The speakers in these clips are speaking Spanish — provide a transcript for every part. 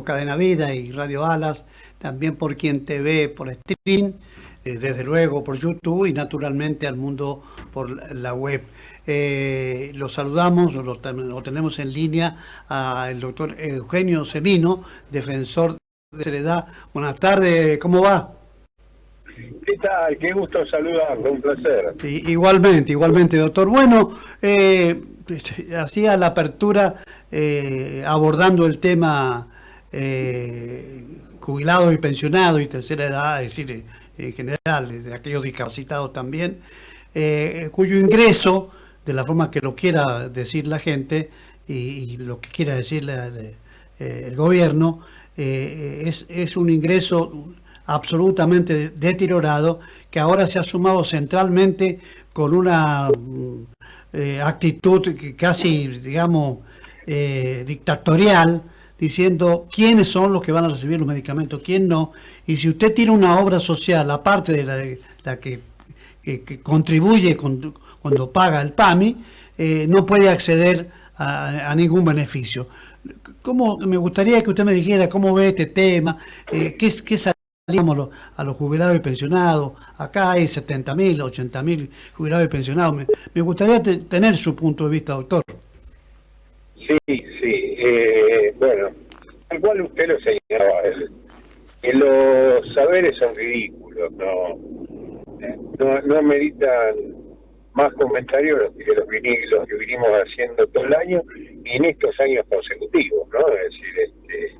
Cadena Vida y Radio Alas, también por quien te ve por streaming, desde luego por YouTube y naturalmente al mundo por la web. Lo saludamos, lo tenemos en línea al doctor Eugenio Semino, defensor de la tercera edad. Buenas tardes, ¿cómo va? ¿Qué tal? Qué gusto saludarlo, un placer. Igualmente, doctor. Bueno, hacía la apertura abordando el tema jubilados y pensionados y tercera edad, es decir, en general, de aquellos discapacitados también, cuyo ingreso, de la forma que lo quiera decir la gente y lo que quiera decir el gobierno, es un ingreso absolutamente deteriorado, que ahora se ha sumado centralmente con una actitud casi, digamos, dictatorial, diciendo quiénes son los que van a recibir los medicamentos, quién no, y si usted tiene una obra social, aparte de la que contribuye cuando paga el PAMI, no puede acceder a ningún beneficio. Me gustaría que usted me dijera cómo ve este tema, qué salimos a los jubilados y pensionados. Acá hay 70.000, 80.000 jubilados y pensionados. Me gustaría tener su punto de vista, doctor. Sí. Bueno, tal cual usted lo señalaba, que los saberes son ridículos, no meritan más comentarios que los que vinimos haciendo todo el año y en estos años consecutivos, ¿no? Es decir,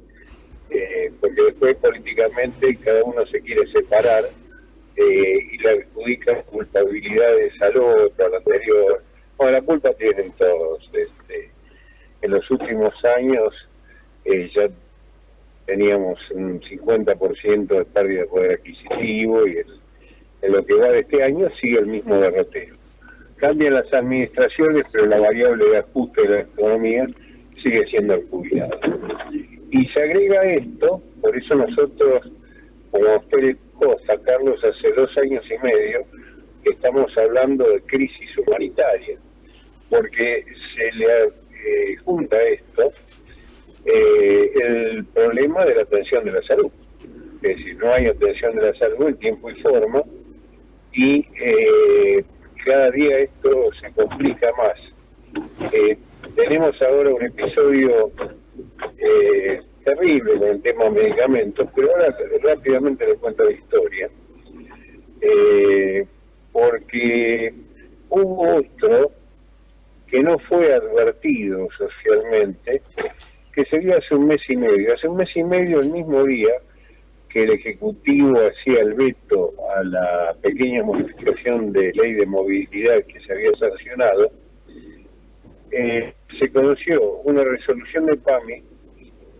porque después políticamente cada uno se quiere separar y le adjudica culpabilidades al otro, al anterior. Bueno, la culpa tienen todos. En los últimos años ya teníamos un 50% de pérdida de poder adquisitivo y en lo que va de este año sigue el mismo derrotero. Cambian las administraciones, pero la variable de ajuste de la economía sigue siendo el jubilado. Y se agrega esto, por eso nosotros, como usted le dijo, sacarlos hace 2 años y medio, que estamos hablando de crisis humanitaria, porque se le junta esto el problema de la atención de la salud. Es decir, no hay atención de la salud en tiempo y forma, y cada día esto se complica más. Tenemos ahora un episodio terrible con el tema de medicamentos, pero ahora rápidamente le cuento la historia, porque hubo otro que no fue advertido socialmente, que se dio hace un mes y medio. Hace un mes y medio, el mismo día que el Ejecutivo hacía el veto a la pequeña modificación de ley de movilidad que se había sancionado, se conoció una resolución de PAMI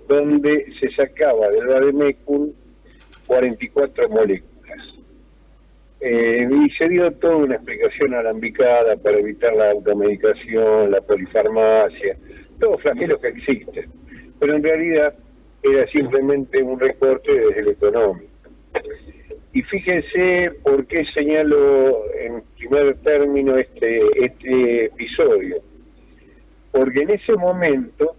donde se sacaba del Vademecum 44 moléculas. Y se dio toda una explicación alambicada para evitar la automedicación, la polifarmacia, todos flagelos que existen. Pero en realidad era simplemente un recorte desde el económico. Y fíjense por qué señalo en primer término este episodio. Porque en ese momento,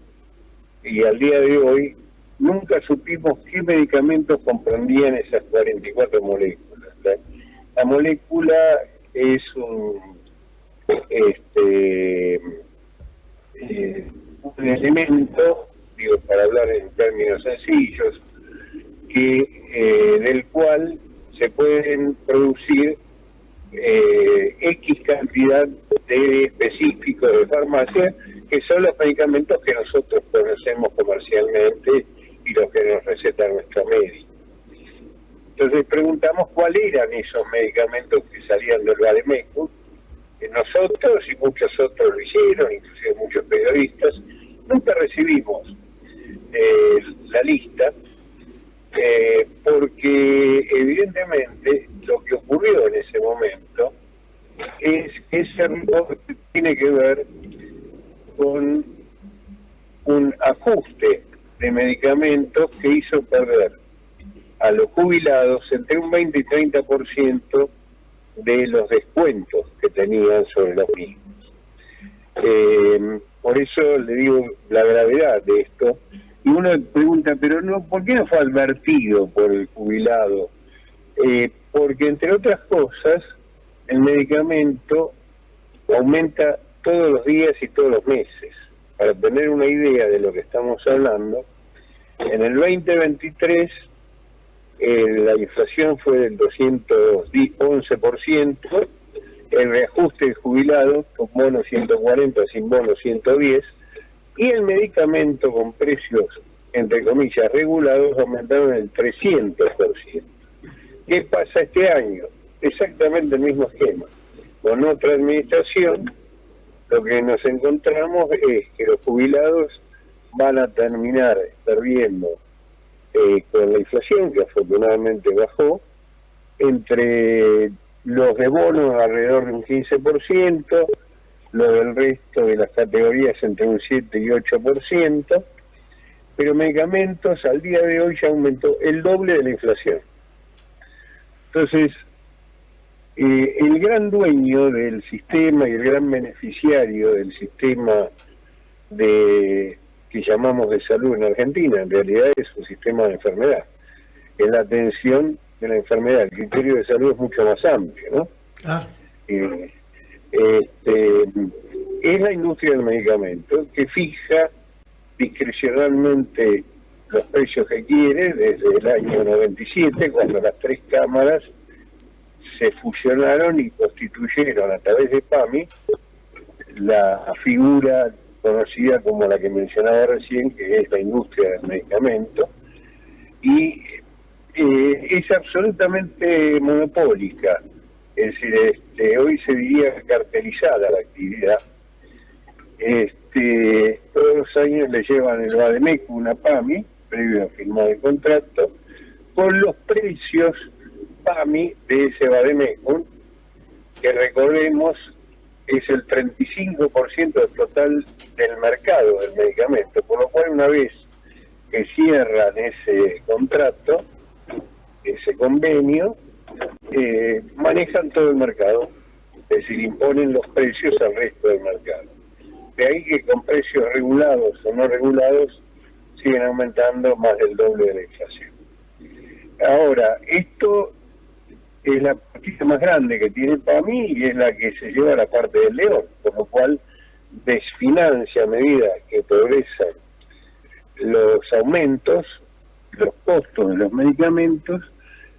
y al día de hoy, nunca supimos qué medicamentos comprendían esas 44 moléculas. La molécula es un elemento, digo, para hablar en términos sencillos, del cual se pueden producir X cantidad de específicos de farmacia, que son los medicamentos que nosotros conocemos comercialmente y los que nos receta nuestro médico. Entonces preguntamos cuáles eran esos medicamentos que salían del Vademecum. Nosotros y muchos otros lo hicieron, inclusive muchos periodistas, nunca recibimos la lista, porque evidentemente lo que ocurrió en ese momento es que ese reporte tiene que ver con un ajuste de medicamentos que hizo perder a los jubilados entre un 20 y 30% de los descuentos que tenían sobre los mismos. Por eso le digo la gravedad de esto Y uno pregunta, pero no, ¿por qué no fue advertido por el jubilado? Porque entre otras cosas, el medicamento aumenta todos los días y todos los meses. Para tener una idea de lo que estamos hablando, en el 2023 la inflación fue del 211%, el reajuste de jubilados con bono 140, sin bono 110, y el medicamento con precios, entre comillas, regulados, aumentaron el 300%. ¿Qué pasa este año? Exactamente el mismo esquema. Con otra administración, lo que nos encontramos es que los jubilados van a terminar perdiendo con la inflación, que afortunadamente bajó, entre los de bonos alrededor de un 15%, los del resto de las categorías entre un 7 y 8%, pero medicamentos al día de hoy ya aumentó el doble de la inflación. Entonces, el gran dueño del sistema y el gran beneficiario del sistema que llamamos de salud en Argentina, en realidad es un sistema de enfermedad, es la atención de la enfermedad. El criterio de salud es mucho más amplio, ¿no? Claro. Es la industria del medicamento que fija discrecionalmente los precios que quiere desde el año 97, cuando las tres cámaras se fusionaron y constituyeron a través de PAMI la figura conocida como la que mencionaba recién, que es la industria del medicamento, y es absolutamente monopólica, es decir, hoy se diría cartelizada la actividad. Todos los años le llevan el Bademecum, una PAMI, previo a firmar el contrato, con los precios PAMI de ese Bademecum, que recordemos es el 35% del total del mercado del medicamento, por lo cual una vez que cierran ese contrato, ese convenio, manejan todo el mercado, es decir, imponen los precios al resto del mercado. De ahí que con precios regulados o no regulados siguen aumentando más del doble de la inflación. Ahora, esto es la partida más grande que tiene PAMI y es la que se lleva la parte del león, por lo cual desfinancia a medida que progresan los aumentos, los costos de los medicamentos,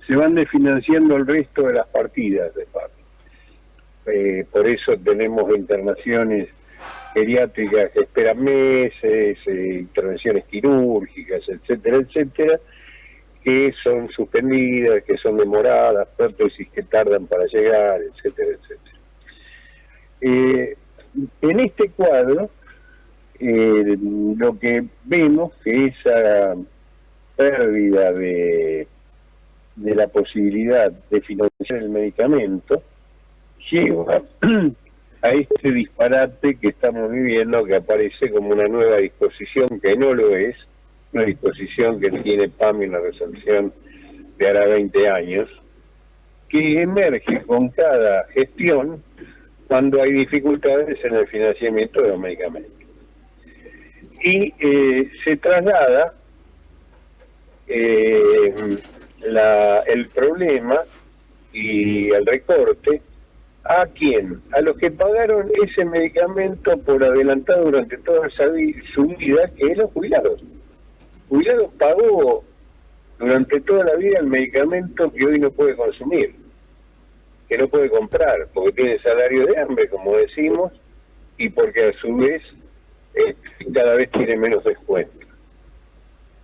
se van desfinanciando el resto de las partidas de PAMI. Por eso tenemos internaciones geriátricas que esperan meses, intervenciones quirúrgicas, etcétera, etcétera, que son suspendidas, que son demoradas, prótesis que tardan para llegar, etcétera, etcétera. En este cuadro, lo que vemos que esa pérdida de la posibilidad de financiar el medicamento lleva a este disparate que estamos viviendo, que aparece como una nueva disposición, que no lo es, una disposición que tiene PAMI en la resolución de hará 20 años, que emerge con cada gestión cuando hay dificultades en el financiamiento de los medicamentos. Y se traslada el problema y el recorte ¿a quién? A los que pagaron ese medicamento por adelantado durante toda su vida, que es los jubilados. Jubilados pagó durante toda la vida el medicamento que hoy no puede consumir, que no puede comprar, porque tiene salario de hambre, como decimos, y porque a su vez cada vez tiene menos descuento.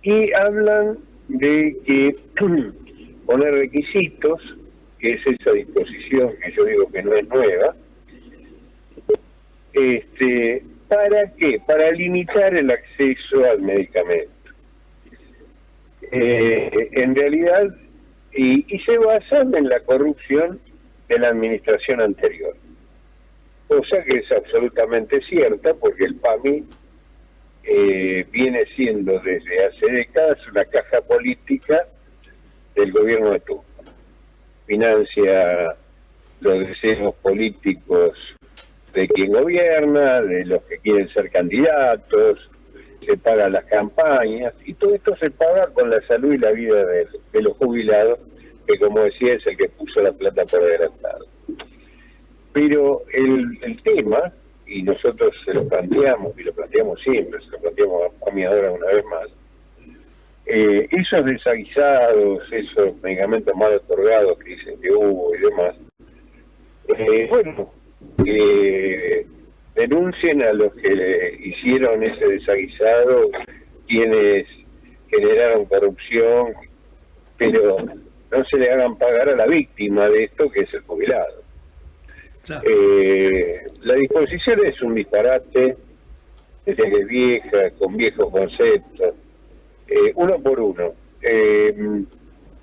Y hablan de que poner requisitos, que es esa disposición que yo digo que no es nueva, ¿para qué? Para limitar el acceso al medicamento. En realidad, y se basan en la corrupción de la administración anterior, cosa que es absolutamente cierta, porque el PAMI viene siendo desde hace décadas una caja política del gobierno de Turco. Financia los deseos políticos de quien gobierna, de los que quieren ser candidatos, se pagan las campañas, y todo esto se paga con la salud y la vida de los jubilados, que como decía es el que puso la plata por adelantado. Pero el tema, y nosotros se lo planteamos, y lo planteamos siempre, se lo planteamos a mi ahora una vez más, esos desaguisados, esos medicamentos mal otorgados que dicen que hubo y demás, denuncien a los que hicieron ese desaguisado, quienes generaron corrupción, pero no se le hagan pagar a la víctima de esto, que es el jubilado. Claro. La disposición es un disparate, es que es vieja, con viejos conceptos, uno por uno.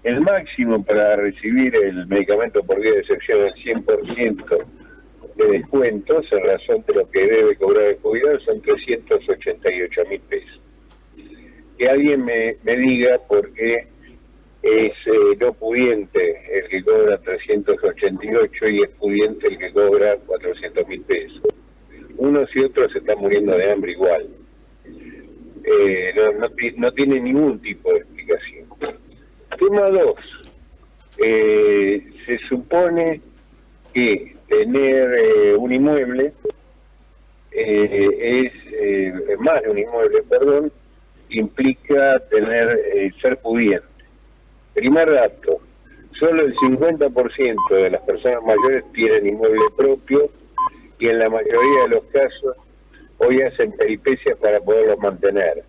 El máximo para recibir el medicamento por vía de excepción al 100% de descuentos en razón de lo que debe cobrar el jubilado son 388.000 pesos. Que alguien me diga por qué es no pudiente el que cobra 388 y es pudiente el que cobra 400.000 pesos. Unos y otros se están muriendo de hambre igual. No tiene ningún tipo de explicación. Tema 2. Se supone que tener un inmueble más de un inmueble, perdón, implica ser pudiente. Primer dato, solo el 50% de las personas mayores tienen inmueble propio y en la mayoría de los casos hoy hacen peripecias para poderlos mantener,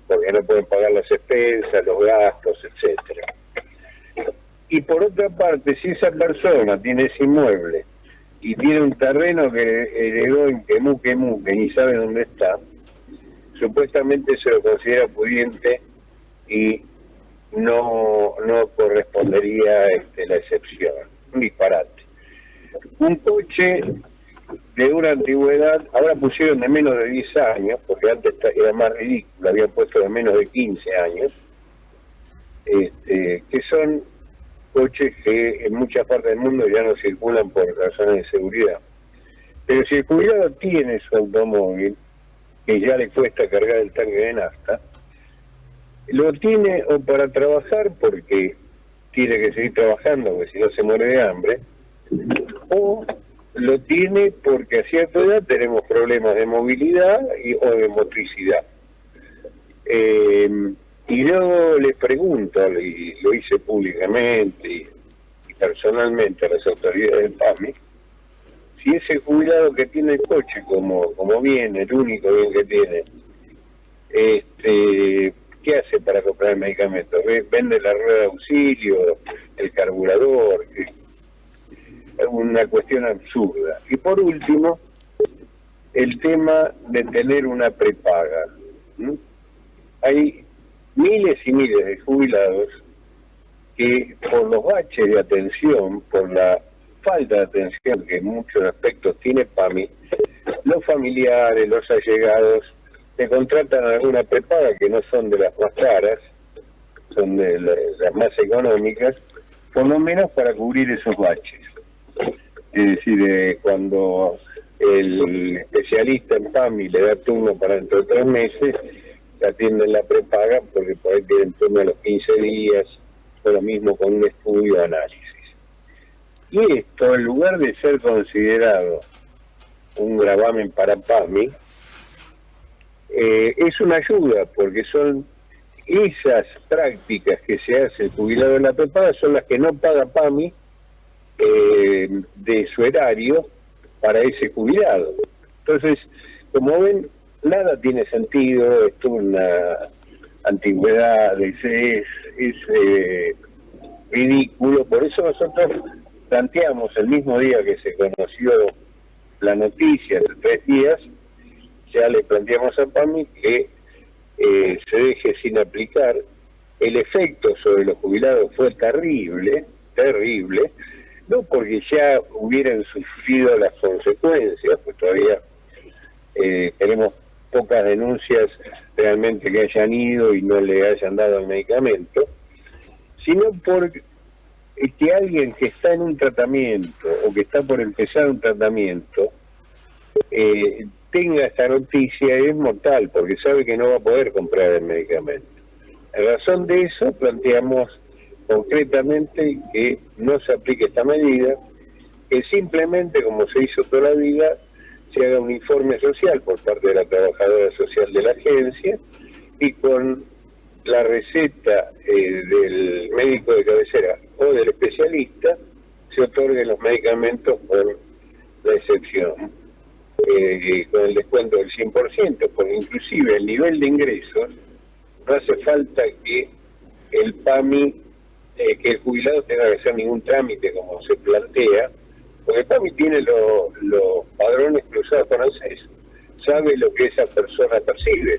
porque no pueden pagar las expensas, los gastos, etcétera. Y por otra parte, si esa persona tiene ese inmueble y tiene un terreno que heredó en que ni sabe dónde está, supuestamente se lo considera pudiente y no correspondería la excepción. Un disparate. Un coche de una antigüedad, ahora pusieron de menos de 10 años, porque antes era más ridículo, habían puesto de menos de 15 años, que son coches que en muchas partes del mundo ya no circulan por razones de seguridad. Pero si el jubilado tiene su automóvil, que ya le cuesta cargar el tanque de nafta, lo tiene o para trabajar porque tiene que seguir trabajando, porque si no se muere de hambre, o lo tiene porque a cierta edad tenemos problemas de movilidad o de motricidad. Y luego les pregunto, y lo hice públicamente y personalmente a las autoridades del PAMI, si ese jubilado que tiene el coche como bien, el único bien que tiene, ¿qué hace para comprar el medicamento? ¿Vende la rueda de auxilio, el carburador? Es una cuestión absurda. Y por último, el tema de tener una prepaga. Hay miles y miles de jubilados que por los baches de atención, por la falta de atención que en muchos aspectos tiene PAMI, los familiares, los allegados, le contratan alguna prepaga que no son de las más caras, son de las más económicas, por lo menos para cubrir esos baches. Es decir, cuando el especialista en PAMI le da turno para dentro de 3 meses, se atienden la prepaga porque por ahí tienen turno a los 15 días, o lo mismo con un estudio de análisis. Y esto, en lugar de ser considerado un gravamen para PAMI, es una ayuda, porque son esas prácticas que se hace el jubilado en la prepaga, son las que no paga PAMI de su erario para ese jubilado. Entonces, como ven, nada tiene sentido, esto es una antigüedad, es ridículo. Por eso nosotros planteamos el mismo día que se conoció la noticia, hace 3 días, ya le planteamos a PAMI que se deje sin aplicar. El efecto sobre los jubilados fue terrible, no porque ya hubieran sufrido las consecuencias, pues todavía tenemos pocas denuncias realmente que hayan ido y no le hayan dado el medicamento, sino porque que alguien que está en un tratamiento o que está por empezar un tratamiento tenga esta noticia es mortal, porque sabe que no va a poder comprar el medicamento. En razón de eso, planteamos concretamente que no se aplique esta medida, que simplemente, como se hizo toda la vida, se haga un informe social por parte de la trabajadora social de la agencia, y con la receta del médico de cabecera o del especialista se otorguen los medicamentos con la excepción, con el descuento del 100%, porque inclusive el nivel de ingresos no hace falta que el PAMI, que el jubilado tenga que hacer ningún trámite como se plantea, porque el PAMI tiene los padrones cruzados con ANSES, sabe lo que esa persona percibe,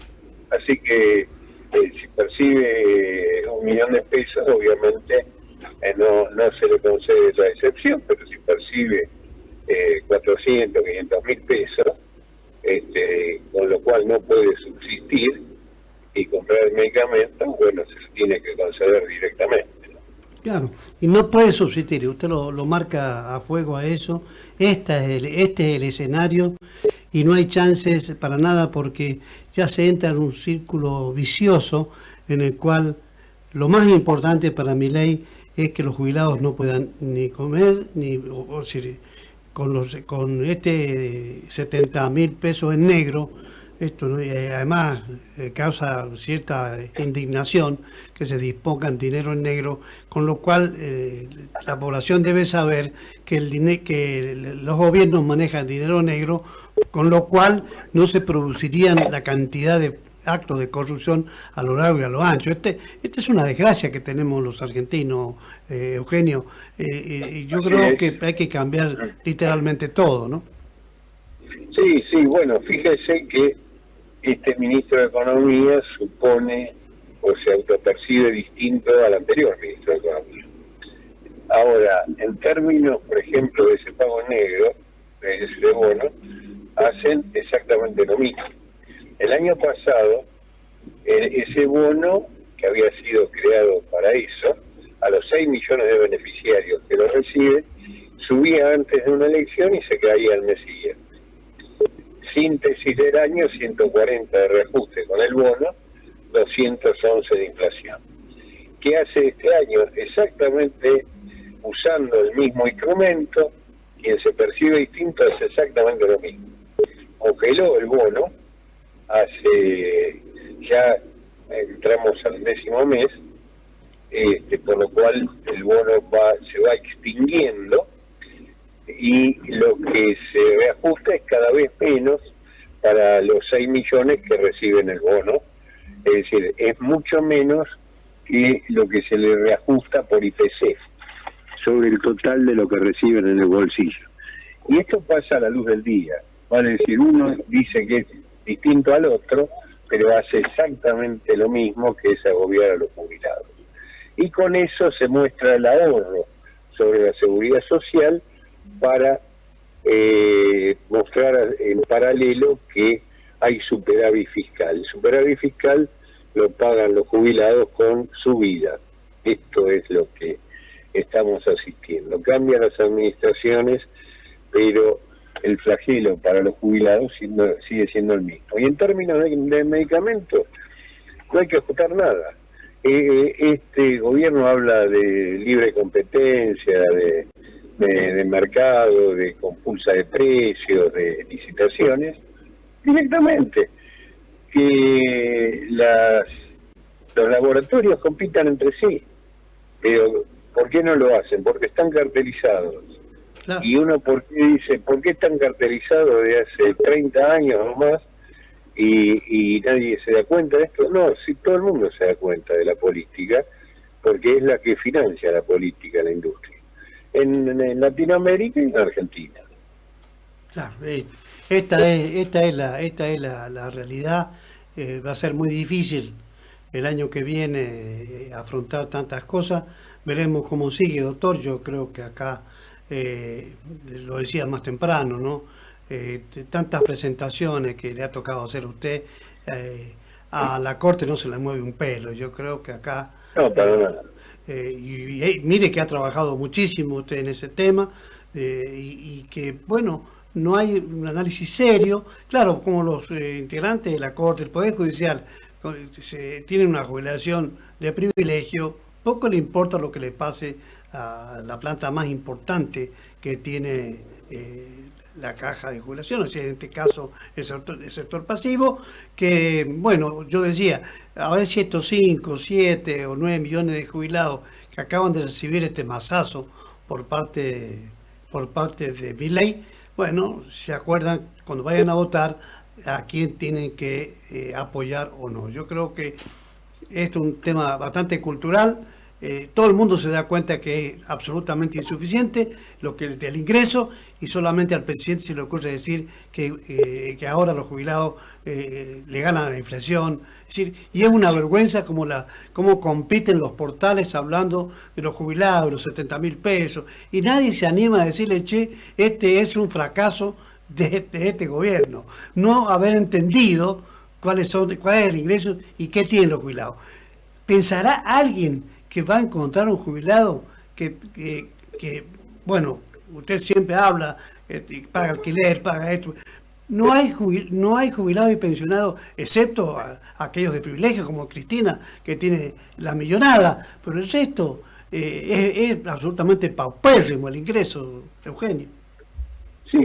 así que si percibe 1 millón de pesos, obviamente no se le concede la excepción, pero si percibe 400, 500 mil pesos, con lo cual no puede subsistir y comprar el medicamento, bueno, se lo tiene que conceder directamente. Claro, y no puede subsistir, usted lo marca a fuego a eso. Este es el escenario y no hay chances para nada, porque ya se entra en un círculo vicioso en el cual lo más importante para mi ley es que los jubilados no puedan ni comer, ni con 70.000 pesos en negro. Esto además causa cierta indignación que se dispongan dinero en negro, con lo cual la población debe saber que los gobiernos manejan dinero negro, con lo cual no se producirían la cantidad de actos de corrupción a lo largo y a lo ancho. Esta es una desgracia que tenemos los argentinos, Eugenio, y yo creo que hay que cambiar literalmente todo, ¿no? Sí, bueno, fíjese que este ministro de Economía supone o se autopercibe distinto al anterior ministro de Economía. Ahora, en términos, por ejemplo, de ese pago negro, de ese bono, hacen exactamente lo mismo. El año pasado, ese bono, que había sido creado para eso, a los 6 millones de beneficiarios que lo reciben, subía antes de una elección y se caía el mes siguiente. Síntesis del año, 140 de reajuste con el bono, 211 de inflación. ¿Qué hace este año? Exactamente usando el mismo instrumento, quien se percibe distinto hace exactamente lo mismo. Congeló el bono, ya entramos al 10º mes, por lo cual el bono se va extinguiendo, y lo que se reajusta es cada vez menos para los 6 millones que reciben el bono, es decir, es mucho menos que lo que se le reajusta por IPC sobre el total de lo que reciben en el bolsillo. Y esto pasa a la luz del día, vale decir, uno dice que es distinto al otro, pero hace exactamente lo mismo, que es agobiar a los jubilados. Y con eso se muestra el ahorro sobre la seguridad social, para mostrar en paralelo que hay superávit fiscal. El superávit fiscal lo pagan los jubilados con su vida. Esto es lo que estamos asistiendo. Cambian las administraciones, pero el flagelo para los jubilados sigue siendo el mismo. Y en términos de medicamentos, no hay que ajustar nada. Este gobierno habla de libre competencia, de mercado, de compulsa de precios, de licitaciones, directamente. Que los laboratorios compitan entre sí, pero ¿por qué no lo hacen? Porque están cartelizados. Claro. Y uno, ¿por qué dice, por qué están cartelizados de hace 30 años o más y nadie se da cuenta de esto? No, sí, todo el mundo se da cuenta de la política, porque es la que financia la política, la industria. En Latinoamérica y en Argentina. Claro, esta es la realidad. Va a ser muy difícil el año que viene afrontar tantas cosas. Veremos cómo sigue, doctor. Yo creo que acá, lo decía más temprano, ¿no? Tantas presentaciones que le ha tocado hacer a usted, a la Corte no se le mueve un pelo. Yo creo que acá... No, para nada. Y mire que ha trabajado muchísimo usted en ese tema, y que, bueno, no hay un análisis serio. Claro, como los integrantes de la Corte, el Poder Judicial, tienen una jubilación de privilegio, poco le importa lo que le pase a la planta más importante que tiene la caja de jubilación, o sea, en este caso el sector pasivo, que, bueno, yo decía, a ver si estos 5, 7 o 9 millones de jubilados que acaban de recibir este mazazo por parte de Milei, bueno, se acuerdan cuando vayan a votar a quién tienen que apoyar o no. Yo creo que esto es un tema bastante cultural. Todo el mundo se da cuenta que es absolutamente insuficiente lo que del ingreso, y solamente al presidente se le ocurre decir que ahora los jubilados le ganan a la inflación. Es decir, y es una vergüenza cómo compiten los portales hablando de los jubilados, los 70.000 pesos, y nadie se anima a decirle, che, este es un fracaso de este gobierno, no haber entendido cuál es el ingreso y qué tienen los jubilados. ¿Pensará alguien que va a encontrar un jubilado que bueno, usted siempre habla, paga alquiler, paga esto? No hay jubilados y pensionados, excepto aquellos de privilegio, como Cristina, que tiene la millonada, pero el resto es absolutamente paupérrimo el ingreso, Eugenio. Sí,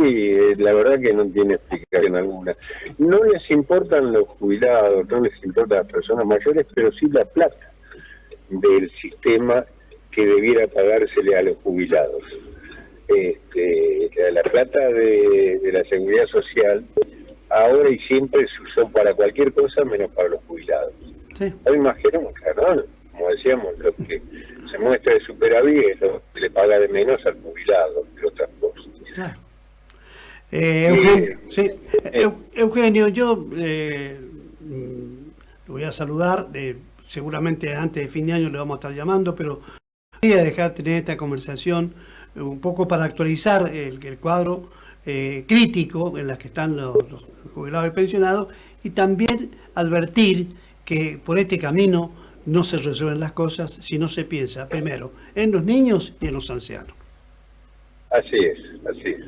la verdad que no tiene explicación alguna. No les importan los jubilados, no les importan las personas mayores, pero sí la plata del sistema que debiera pagársele a los jubilados. La plata de la seguridad social ahora y siempre se usó para cualquier cosa menos para los jubilados. Sí. Hoy más que nunca, ¿no? Como decíamos, lo que se muestra de superávit es lo que le paga de menos al jubilado, de otras cosas. Claro. Eugenio, sí. Eugenio, yo lo voy a saludar, seguramente antes de fin de año le vamos a estar llamando, pero voy a dejar tener esta conversación un poco para actualizar el cuadro crítico en la que están los jubilados y pensionados, y también advertir que por este camino no se resuelven las cosas si no se piensa primero en los niños y en los ancianos. Así es, así es.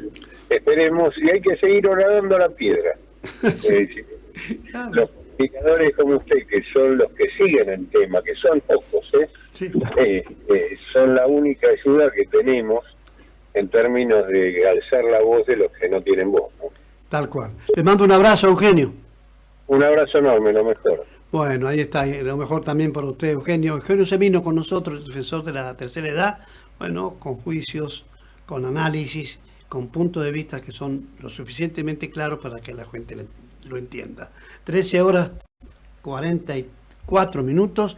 Esperemos, y hay que seguir horadando la piedra. Claro. Los comunicadores como usted, que son los que siguen el tema, que son pocos, Sí. Son la única ayuda que tenemos en términos de alzar la voz de los que no tienen voz, ¿no? Tal cual. Le mando un abrazo, Eugenio. Un abrazo enorme, lo mejor. Bueno, ahí está, lo mejor también para usted, Eugenio. Eugenio se vino con nosotros, el defensor de la tercera edad, bueno, con juicios, con análisis, con puntos de vista que son lo suficientemente claros para que la gente lo entienda. 13 horas 44 minutos.